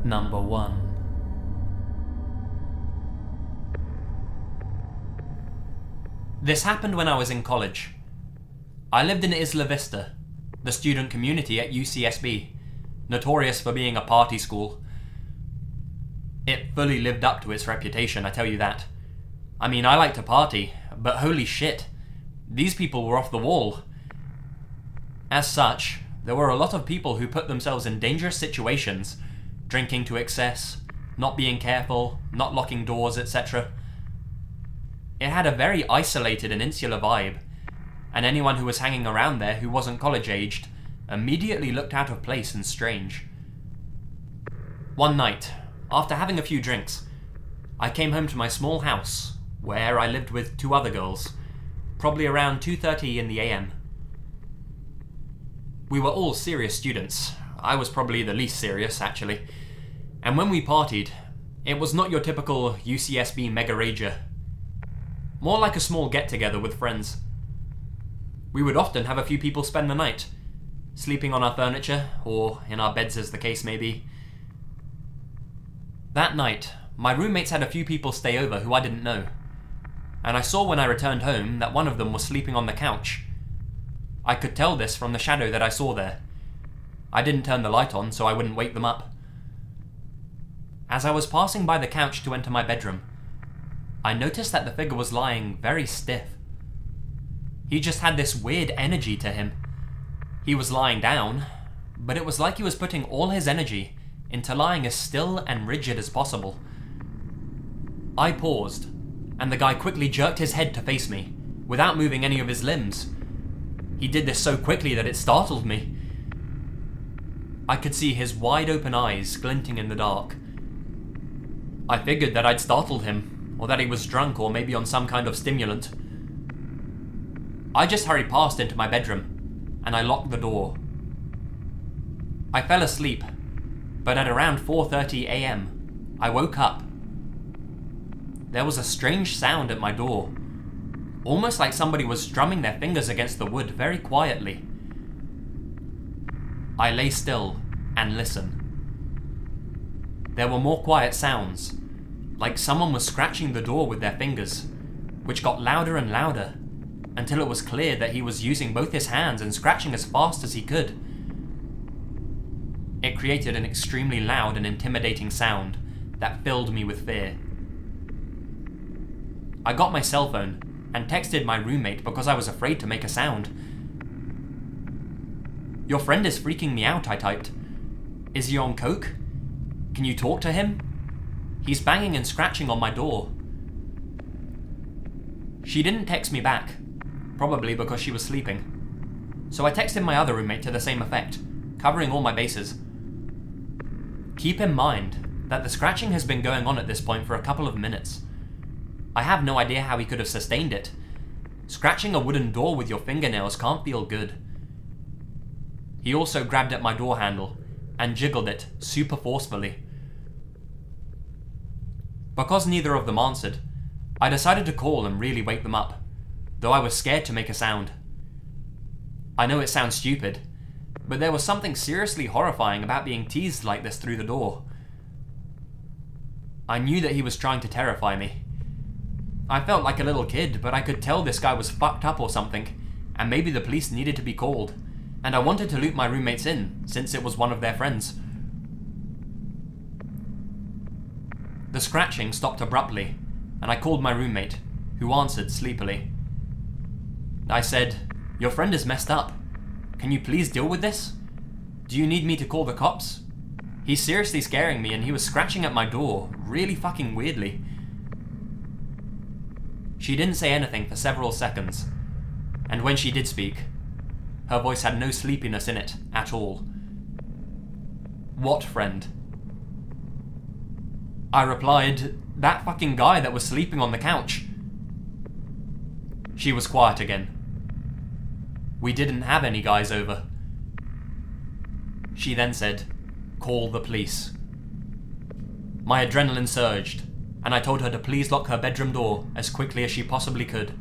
Number 1. This happened when I was in college. I lived in Isla Vista, the student community at UCSB, notorious for being a party school. It fully lived up to its reputation, I tell you that. I mean, I like to party, but holy shit, these people were off the wall. As such, there were a lot of people who put themselves in dangerous situations, drinking to excess, not being careful, not locking doors, etc. It had a very isolated and insular vibe, and anyone who was hanging around there who wasn't college-aged immediately looked out of place and strange. One night, after having a few drinks, I came home to my small house, where I lived with 2 other girls, probably around 2:30 in the AM. We were all serious students. I was probably the least serious, actually. And when we partied, it was not your typical UCSB mega rager. More like a small get-together with friends. We would often have a few people spend the night, sleeping on our furniture, or in our beds as the case may be. That night, my roommates had a few people stay over who I didn't know, and I saw when I returned home that one of them was sleeping on the couch. I could tell this from the shadow that I saw there. I didn't turn the light on so I wouldn't wake them up. As I was passing by the couch to enter my bedroom, I noticed that the figure was lying very stiff. He just had this weird energy to him. He was lying down, but it was like he was putting all his energy into lying as still and rigid as possible. I paused, and the guy quickly jerked his head to face me, without moving any of his limbs. He did this so quickly that it startled me. I could see his wide open eyes glinting in the dark. I figured that I'd startled him, or that he was drunk or maybe on some kind of stimulant. I just hurried past into my bedroom, and I locked the door. I fell asleep, but at around 4:30 AM, I woke up. There was a strange sound at my door, almost like somebody was strumming their fingers against the wood very quietly. I lay still and listened. There were more quiet sounds, like someone was scratching the door with their fingers, which got louder and louder, until it was clear that he was using both his hands and scratching as fast as he could. It created an extremely loud and intimidating sound that filled me with fear. I got my cell phone and texted my roommate because I was afraid to make a sound. "Your friend is freaking me out," I typed. "Is he on coke? Can you talk to him? He's banging and scratching on my door." She didn't text me back, probably because she was sleeping. So I texted my other roommate to the same effect, covering all my bases. Keep in mind that the scratching has been going on at this point for a couple of minutes. I have no idea how he could have sustained it. Scratching a wooden door with your fingernails can't feel good. He also grabbed at my door handle and jiggled it super forcefully. Because neither of them answered, I decided to call and really wake them up, though I was scared to make a sound. I know it sounds stupid, but there was something seriously horrifying about being teased like this through the door. I knew that he was trying to terrify me. I felt like a little kid, but I could tell this guy was fucked up or something, and maybe the police needed to be called, and I wanted to loop my roommates in, since it was one of their friends. The scratching stopped abruptly, and I called my roommate, who answered sleepily. I said, "Your friend is messed up. Can you please deal with this? Do you need me to call the cops? He's seriously scaring me and he was scratching at my door, really fucking weirdly." She didn't say anything for several seconds, and when she did speak, her voice had no sleepiness in it at all. "What friend?" I replied, "That fucking guy that was sleeping on the couch." She was quiet again. "We didn't have any guys over." She then said, "Call the police." My adrenaline surged, and I told her to please lock her bedroom door as quickly as she possibly could.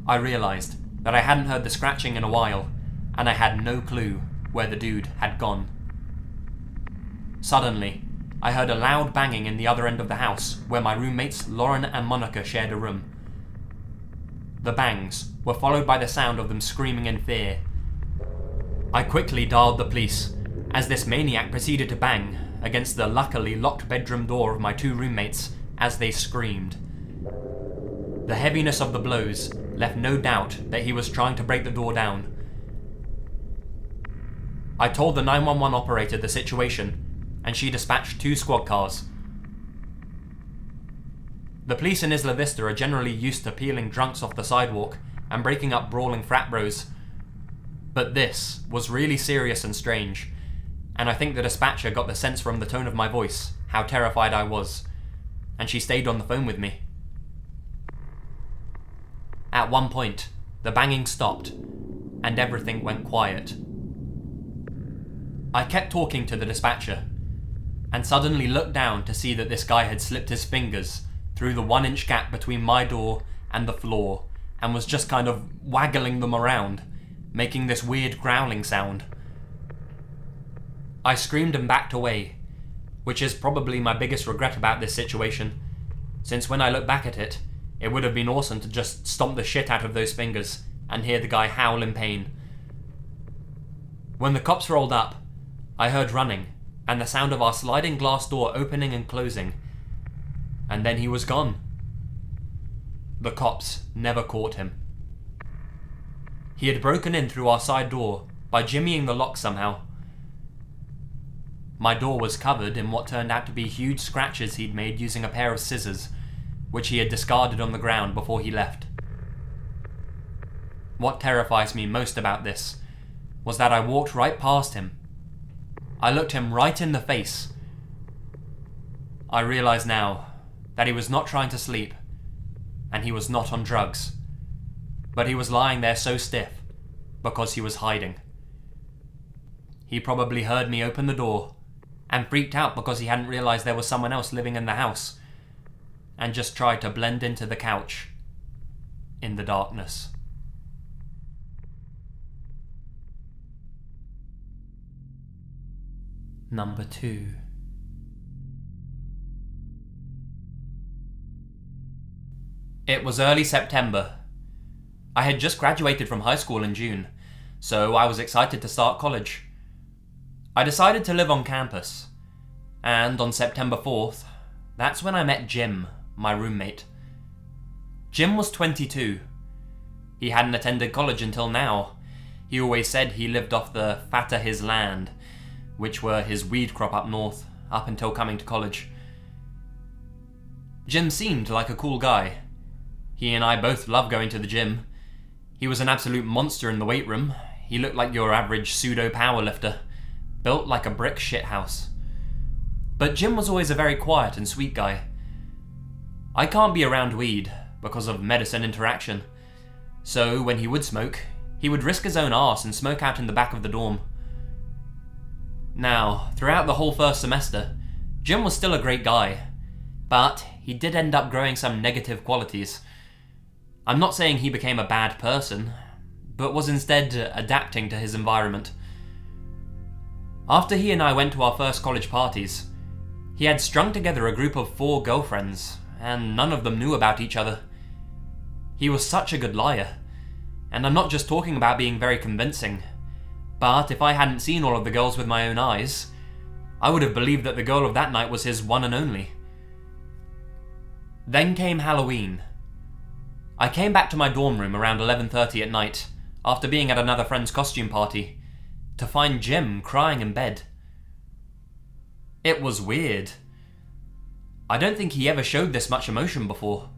I realized that I hadn't heard the scratching in a while, and I had no clue where the dude had gone. Suddenly, I heard a loud banging in the other end of the house, where my roommates Lauren and Monica shared a room. The bangs were followed by the sound of them screaming in fear. I quickly dialed the police, as this maniac proceeded to bang against the luckily locked bedroom door of my two roommates as they screamed. The heaviness of the blows left no doubt that he was trying to break the door down. I told the 911 operator the situation, and she dispatched 2 squad cars. The police in Isla Vista are generally used to peeling drunks off the sidewalk and breaking up brawling frat bros. But this was really serious and strange, and I think the dispatcher got the sense from the tone of my voice how terrified I was, and she stayed on the phone with me. At one point, the banging stopped, and everything went quiet. I kept talking to the dispatcher, and suddenly looked down to see that this guy had slipped his fingers through the 1-inch gap between my door and the floor, and was just kind of waggling them around, making this weird growling sound. I screamed and backed away, which is probably my biggest regret about this situation, since when I look back at it, it would have been awesome to just stomp the shit out of those fingers and hear the guy howl in pain. When the cops rolled up, I heard running and the sound of our sliding glass door opening and closing, and then he was gone. The cops never caught him. He had broken in through our side door by jimmying the lock somehow. My door was covered in what turned out to be huge scratches he'd made using a pair of scissors, which he had discarded on the ground before he left. What terrifies me most about this was that I walked right past him. I looked him right in the face. I realize now that he was not trying to sleep, and he was not on drugs, but he was lying there so stiff because he was hiding. He probably heard me open the door and freaked out because he hadn't realized there was someone else living in the house, and just tried to blend into the couch in the darkness. Number 2. It was early September. I had just graduated from high school in June, so I was excited to start college. I decided to live on campus, and on September 4th, that's when I met Jim, my roommate. Jim was 22. He hadn't attended college until now. He always said he lived off the fat of his land, which were his weed crop up north, up until coming to college. Jim seemed like a cool guy. He and I both love going to the gym. He was an absolute monster in the weight room. He looked like your average pseudo powerlifter, built like a brick shithouse. But Jim was always a very quiet and sweet guy. I can't be around weed because of medicine interaction, so when he would smoke, he would risk his own arse and smoke out in the back of the dorm. Now, throughout the whole first semester, Jim was still a great guy, but he did end up growing some negative qualities. I'm not saying he became a bad person, but was instead adapting to his environment. After he and I went to our first college parties, he had strung together a group of 4 girlfriends, and none of them knew about each other. He was such a good liar, and I'm not just talking about being very convincing, but if I hadn't seen all of the girls with my own eyes, I would have believed that the girl of that night was his one and only. Then came Halloween. I came back to my dorm room around 11:30 at night, after being at another friend's costume party, to find Jim crying in bed. It was weird. I don't think he ever showed this much emotion before.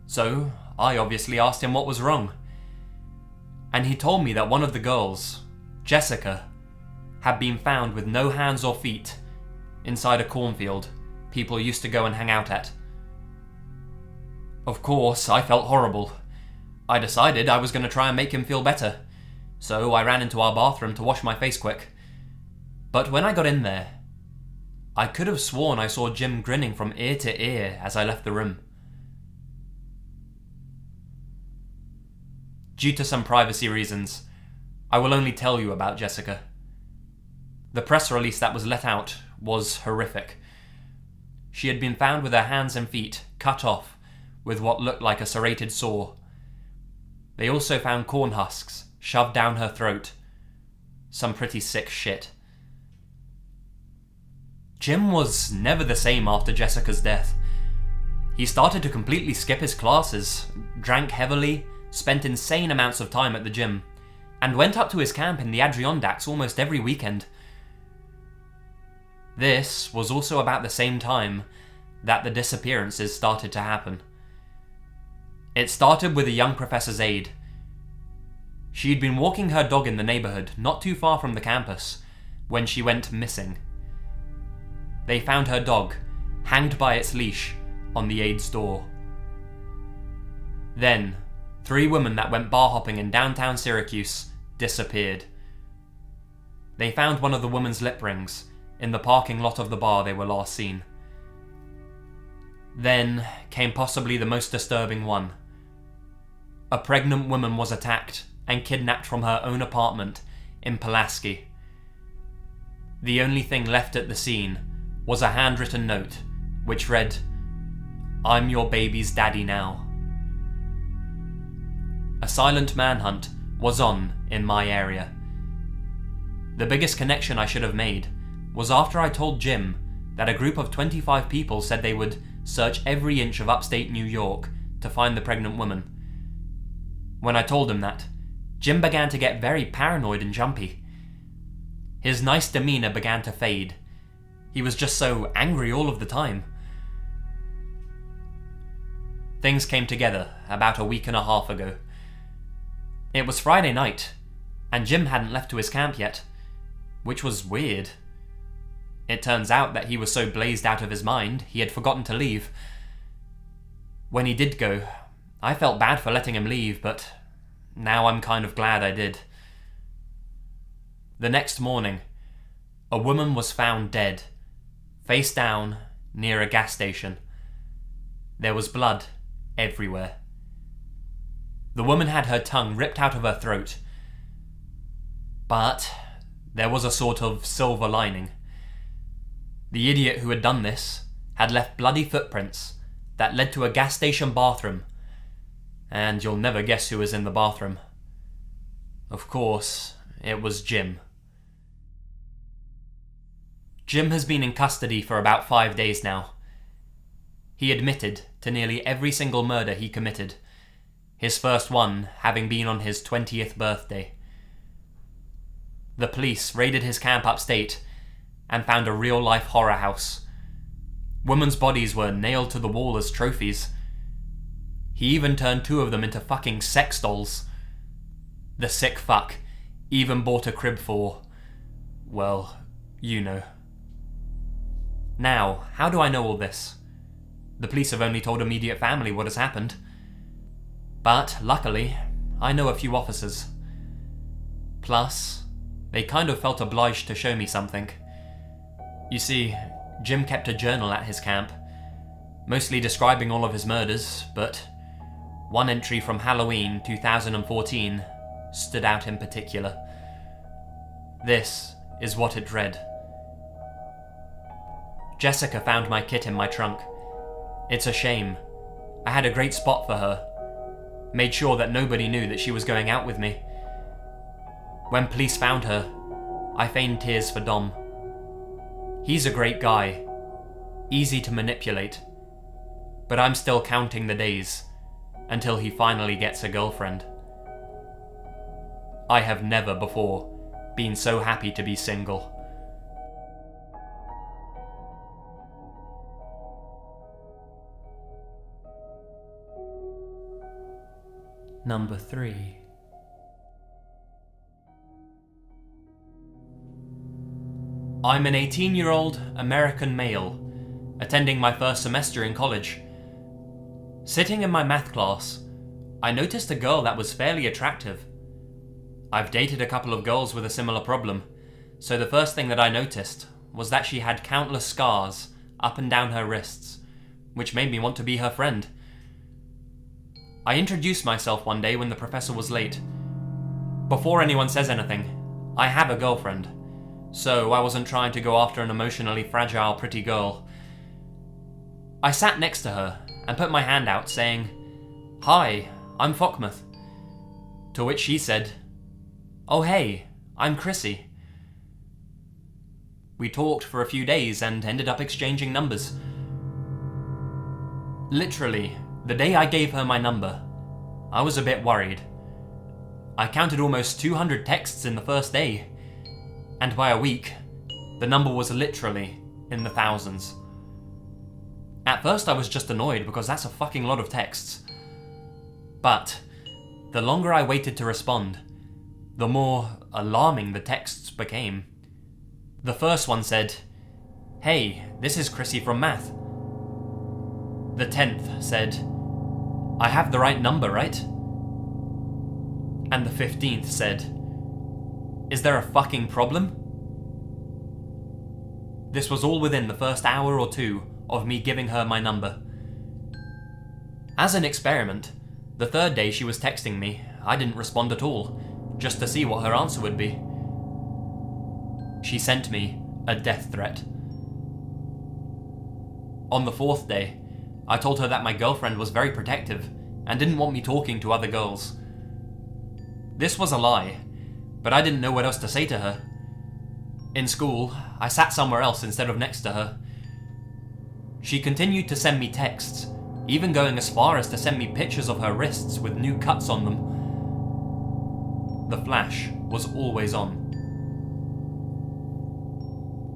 So, I obviously asked him what was wrong. And he told me that one of the girls, Jessica, had been found with no hands or feet inside a cornfield people used to go and hang out at. Of course, I felt horrible. I decided I was going to try and make him feel better, so I ran into our bathroom to wash my face quick. But when I got in there, I could have sworn I saw Jim grinning from ear to ear as I left the room. Due to some privacy reasons, I will only tell you about Jessica. The press release that was let out was horrific. She had been found with her hands and feet cut off with what looked like a serrated saw. They also found corn husks shoved down her throat. Some pretty sick shit. Jim was never the same after Jessica's death. He started to completely skip his classes, drank heavily, spent insane amounts of time at the gym, and went up to his camp in the Adirondacks almost every weekend. This was also about the same time that the disappearances started to happen. It started with a young professor's aide. She'd been walking her dog in the neighborhood not too far from the campus when she went missing. They found her dog hanged by its leash on the aide's door. Then, 3 women that went bar hopping in downtown Syracuse disappeared. They found one of the woman's lip rings in the parking lot of the bar they were last seen. Then came possibly the most disturbing one. A pregnant woman was attacked and kidnapped from her own apartment in Pulaski. The only thing left at the scene was a handwritten note which read, "I'm your baby's daddy now." A silent manhunt was on in my area. The biggest connection I should have made was after I told Jim that a group of 25 people said they would search every inch of upstate New York to find the pregnant woman. When I told him that, Jim began to get very paranoid and jumpy. His nice demeanor began to fade. He was just so angry all of the time. Things came together about a week and a half ago. It was Friday night, and Jim hadn't left to his camp yet, which was weird. It turns out that he was so blazed out of his mind, he had forgotten to leave. When he did go, I felt bad for letting him leave, but now I'm kind of glad I did. The next morning, a woman was found dead, face down, near a gas station. There was blood everywhere. The woman had her tongue ripped out of her throat. But there was a sort of silver lining. The idiot who had done this had left bloody footprints that led to a gas station bathroom, and you'll never guess who was in the bathroom. Of course, it was Jim. Jim has been in custody for about 5 days now. He admitted to nearly every single murder he committed, his first one having been on his 20th birthday. The police raided his camp upstate and found a real-life horror house. Women's bodies were nailed to the wall as trophies. He even turned 2 of them into fucking sex dolls. The sick fuck even bought a crib for, well, you know. Now, how do I know all this? The police have only told immediate family what has happened. But, luckily, I know a few officers. Plus, they kind of felt obliged to show me something. You see, Jim kept a journal at his camp, mostly describing all of his murders, but one entry from Halloween 2014 stood out in particular. This is what it read. Jessica found my kit in my trunk. It's a shame. I had a great spot for her. Made sure that nobody knew that she was going out with me. When police found her, I feigned tears for Dom. He's a great guy, easy to manipulate, but I'm still counting the days until he finally gets a girlfriend. I have never before been so happy to be single. Number 3. I'm an 18-year-old American male, attending my first semester in college. Sitting in my math class, I noticed a girl that was fairly attractive. I've dated a couple of girls with a similar problem, so the first thing that I noticed was that she had countless scars up and down her wrists, which made me want to be her friend. I introduced myself one day when the professor was late. Before anyone says anything, I have a girlfriend. so I wasn't trying to go after an emotionally fragile, pretty girl. I sat next to her and put my hand out saying, "Hi, I'm Fokmuth." To which she said, "Oh hey, I'm Chrissy." We talked for a few days and ended up exchanging numbers. Literally, the day I gave her my number, I was a bit worried. I counted almost 200 texts in the first day, and by a week, the number was literally in the thousands. At first I was just annoyed because that's a fucking lot of texts. But the longer I waited to respond, the more alarming the texts became. The first one said, "Hey, this is Chrissy from math." The 10th said, "I have the right number, right?" And the 15th said, "Is there a fucking problem?" This was all within the first hour or two of me giving her my number. As an experiment, the third day she was texting me, I didn't respond at all, just to see what her answer would be. She sent me a death threat. On the fourth day, I told her that my girlfriend was very protective and didn't want me talking to other girls. This was a lie, but I didn't know what else to say to her. In school, I sat somewhere else instead of next to her. She continued to send me texts, even going as far as to send me pictures of her wrists with new cuts on them. The flash was always on.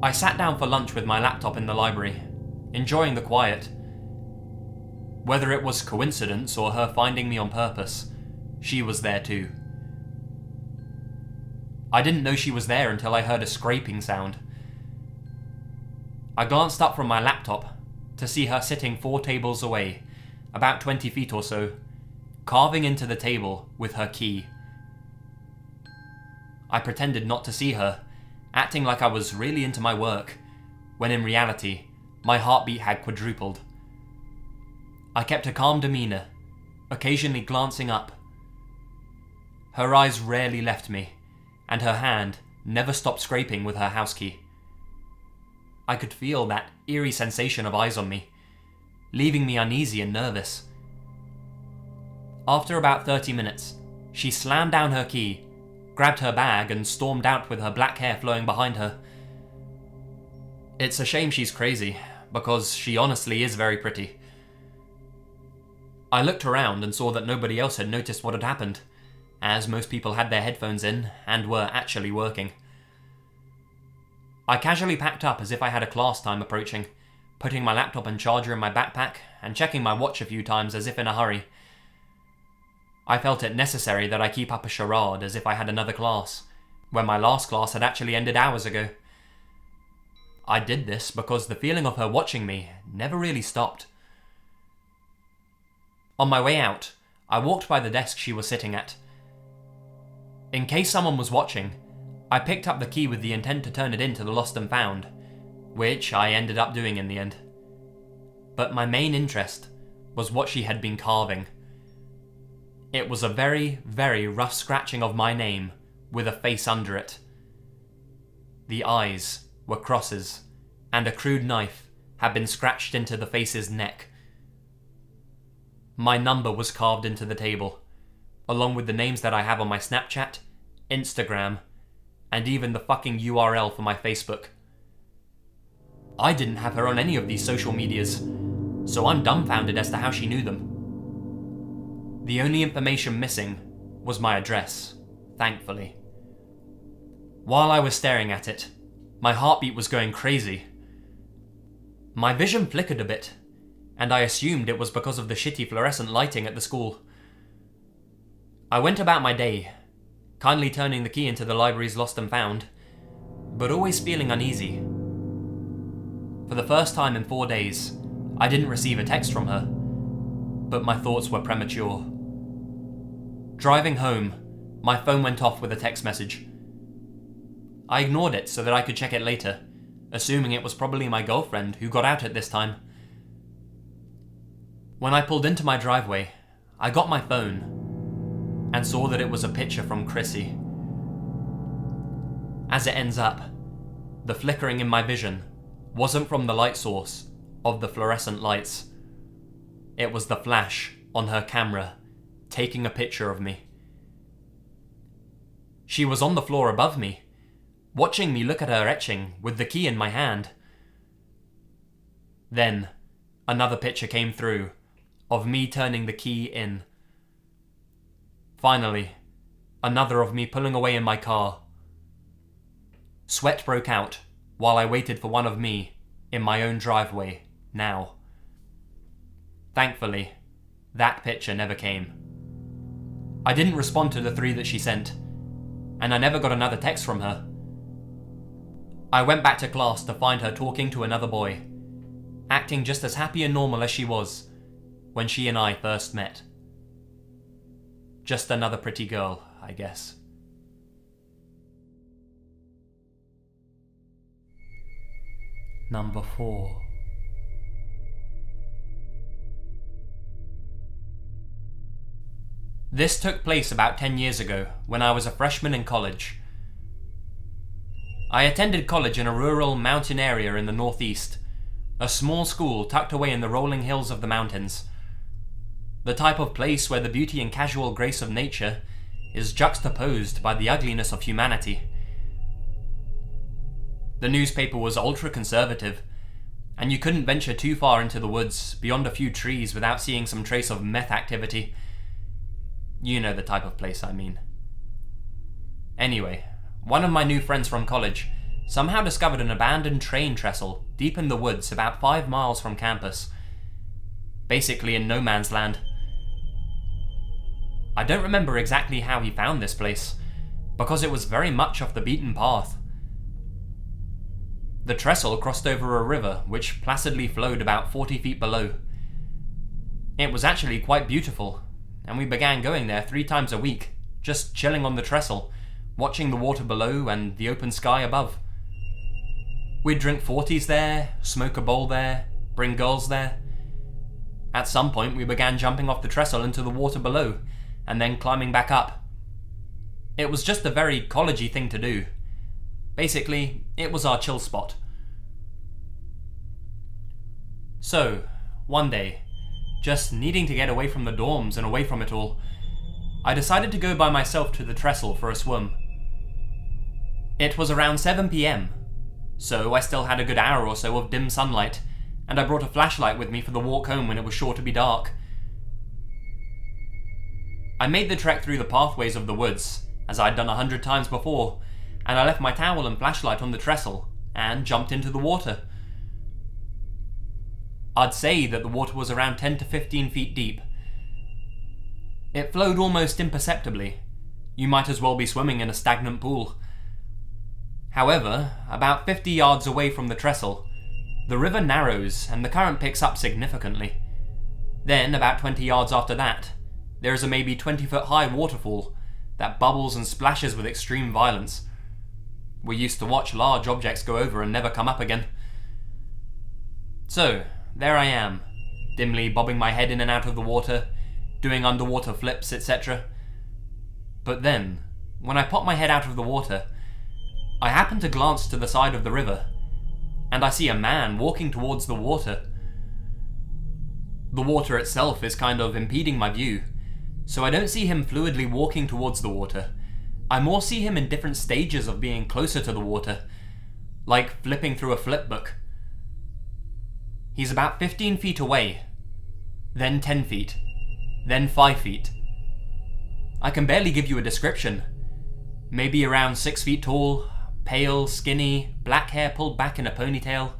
I sat down for lunch with my laptop in the library, enjoying the quiet. Whether it was coincidence or her finding me on purpose, she was there too. I didn't know she was there until I heard a scraping sound. I glanced up from my laptop to see her sitting 4 tables away, about 20 feet or so, carving into the table with her key. I pretended not to see her, acting like I was really into my work, when in reality, my heartbeat had quadrupled. I kept a calm demeanour, occasionally glancing up. Her eyes rarely left me, and her hand never stopped scraping with her house key. I could feel that eerie sensation of eyes on me, leaving me uneasy and nervous. After about 30 minutes, she slammed down her key, grabbed her bag and stormed out with her black hair flowing behind her. It's a shame she's crazy, because she honestly is very pretty. I looked around and saw that nobody else had noticed what had happened, as most people had their headphones in and were actually working. I casually packed up as if I had a class time approaching, putting my laptop and charger in my backpack and checking my watch a few times as if in a hurry. I felt it necessary that I keep up a charade as if I had another class, when my last class had actually ended hours ago. I did this because the feeling of her watching me never really stopped. On my way out, I walked by the desk she was sitting at. In case someone was watching, I picked up the key with the intent to turn it in to the lost and found, which I ended up doing in the end. But my main interest was what she had been carving. It was a very, very rough scratching of my name with a face under it. The eyes were crosses, and a crude knife had been scratched into the face's neck. My number was carved into the table, along with the names that I have on my Snapchat, Instagram, and even the fucking URL for my Facebook. I didn't have her on any of these social medias, so I'm dumbfounded as to how she knew them. The only information missing was my address, thankfully. While I was staring at it, my heartbeat was going crazy. My vision flickered a bit, and I assumed it was because of the shitty fluorescent lighting at the school. I went about my day, kindly turning the key into the library's lost and found, but always feeling uneasy. For the first time in 4 days, I didn't receive a text from her, but my thoughts were premature. Driving home, my phone went off with a text message. I ignored it so that I could check it later, assuming it was probably my girlfriend who got out at this time. When I pulled into my driveway, I got my phone and saw that it was a picture from Chrissy. As it ends up, The flickering in my vision wasn't from the light source of the fluorescent lights. It was the flash on her camera taking a picture of me. She was on the floor above me, watching me look at her etching with the key in my hand. Then, another picture came through of me turning the key in. Finally, another of me pulling away in my car. Sweat broke out while I waited for one of me in my own driveway now. Thankfully, that picture never came. I didn't respond to the 3 that she sent, and I never got another text from her. I went back to class to find her talking to another boy, acting just as happy and normal as she was when she and I first met. Just another pretty girl, I guess. Number 4. This took place about 10 years ago when I was a freshman in college. I attended college in a rural mountain area in the northeast, a small school tucked away in the rolling hills of the mountains. The type of place where the beauty and casual grace of nature is juxtaposed by the ugliness of humanity. The newspaper was ultra-conservative, and you couldn't venture too far into the woods beyond a few trees without seeing some trace of meth activity. You know the type of place I mean. Anyway, one of my new friends from college somehow discovered an abandoned train trestle deep in the woods about 5 miles from campus. Basically in no man's land. I don't remember exactly how he found this place, because it was very much off the beaten path. The trestle crossed over a river which placidly flowed about 40 feet below. It was actually quite beautiful, and we began going there 3 times a week, just chilling on the trestle, watching the water below and the open sky above. We'd drink 40s there, smoke a bowl there, bring girls there. At some point we began jumping off the trestle into the water below, and then climbing back up. It was just a very college-y thing to do. Basically, it was our chill spot. So, one day, just needing to get away from the dorms and away from it all, I decided to go by myself to the trestle for a swim. It was around 7 PM, so I still had a good hour or so of dim sunlight, and I brought a flashlight with me for the walk home when it was sure to be dark. I made the trek through the pathways of the woods, as I'd done 100 times before, and I left my towel and flashlight on the trestle, and jumped into the water. I'd say that the water was around 10 to 15 feet deep. It flowed almost imperceptibly. You might as well be swimming in a stagnant pool. However, about 50 yards away from the trestle, the river narrows and the current picks up significantly. Then, about 20 yards after that, there is a maybe 20-foot high waterfall that bubbles and splashes with extreme violence. We used to watch large objects go over and never come up again. So, there I am, dimly bobbing my head in and out of the water, doing underwater flips, etc. But then, when I pop my head out of the water, I happen to glance to the side of the river, and I see a man walking towards the water. The water itself is kind of impeding my view, so I don't see him fluidly walking towards the water. I more see him in different stages of being closer to the water, like flipping through a flip book. He's about 15 feet away, then 10 feet, then 5 feet. I can barely give you a description. Maybe around 6 feet tall, pale, skinny, black hair pulled back in a ponytail.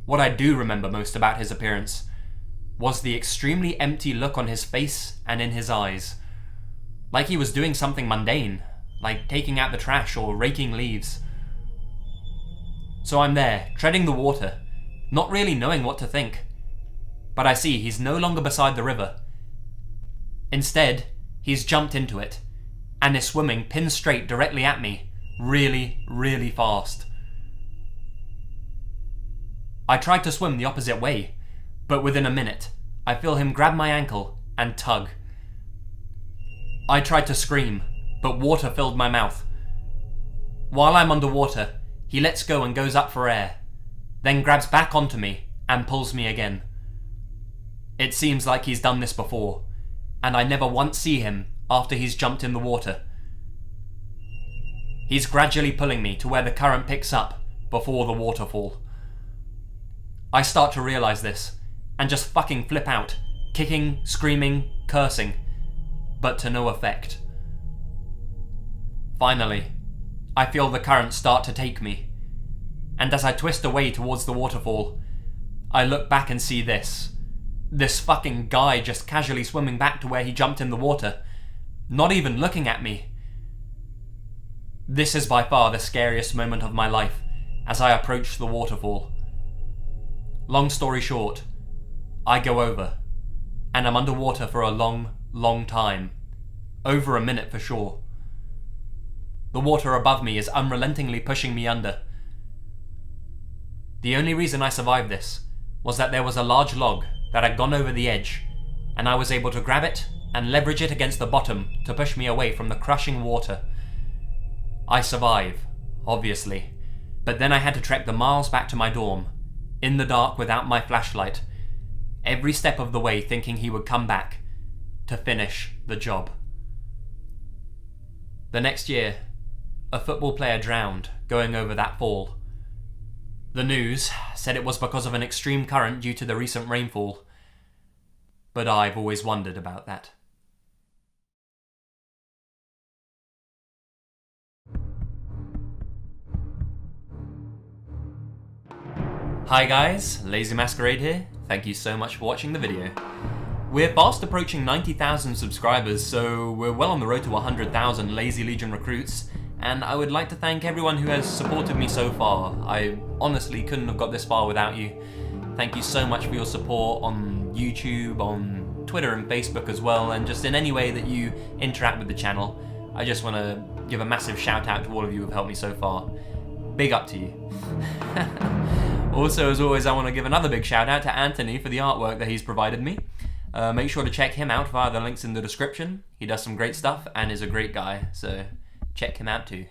What I do remember most about his appearance was the extremely empty look on his face and in his eyes. Like he was doing something mundane, like taking out the trash or raking leaves. So I'm there, treading the water, not really knowing what to think. But I see he's no longer beside the river. Instead, he's jumped into it, and is swimming pin straight directly at me, really, really fast. I tried to swim the opposite way, but within a minute, I feel him grab my ankle and tug. I tried to scream, but water filled my mouth. While I'm underwater, He lets go and goes up for air, then grabs back onto me and pulls me again. It seems like he's done this before, and I never once see him after he's jumped in the water. He's gradually pulling me to where the current picks up before the waterfall. I start to realise this and just fucking flip out, kicking, screaming, cursing, but to no effect. Finally, I feel the current start to take me, and as I twist away towards the waterfall, I look back and see this fucking guy just casually swimming back to where he jumped in the water, not even looking at me. This is by far the scariest moment of my life as I approach the waterfall. Long story short, I go over, and I'm underwater for a long, long time. Over a minute for sure. The water above me is unrelentingly pushing me under. The only reason I survived this was that there was a large log that had gone over the edge, and I was able to grab it and leverage it against the bottom to push me away from the crushing water. I survive, obviously, but then I had to trek the miles back to my dorm, in the dark without my flashlight, every step of the way thinking he would come back to finish the job. The next year, a football player drowned going over that fall. The news said it was because of an extreme current due to the recent rainfall, but I've always wondered about that. Hi guys, Lazy Masquerade here. Thank you so much for watching the video. We're fast approaching 90,000 subscribers, so we're well on the road to 100,000 Lazy Legion recruits, and I would like to thank everyone who has supported me so far. I honestly couldn't have got this far without you. Thank you so much for your support on YouTube, on Twitter and Facebook as well, and just in any way that you interact with the channel. I just want to give a massive shout out to all of you who have helped me so far. Big up to you. Also, as always, I want to give another big shout out to Anthony for the artwork that he's provided me. Make sure to check him out via the links in the description. He does some great stuff and is a great guy, so check him out too.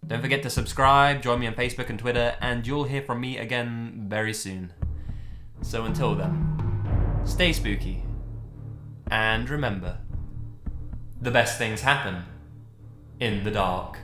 Don't forget to subscribe, join me on Facebook and Twitter, and you'll hear from me again very soon. So until then, stay spooky, and remember, the best things happen in the dark.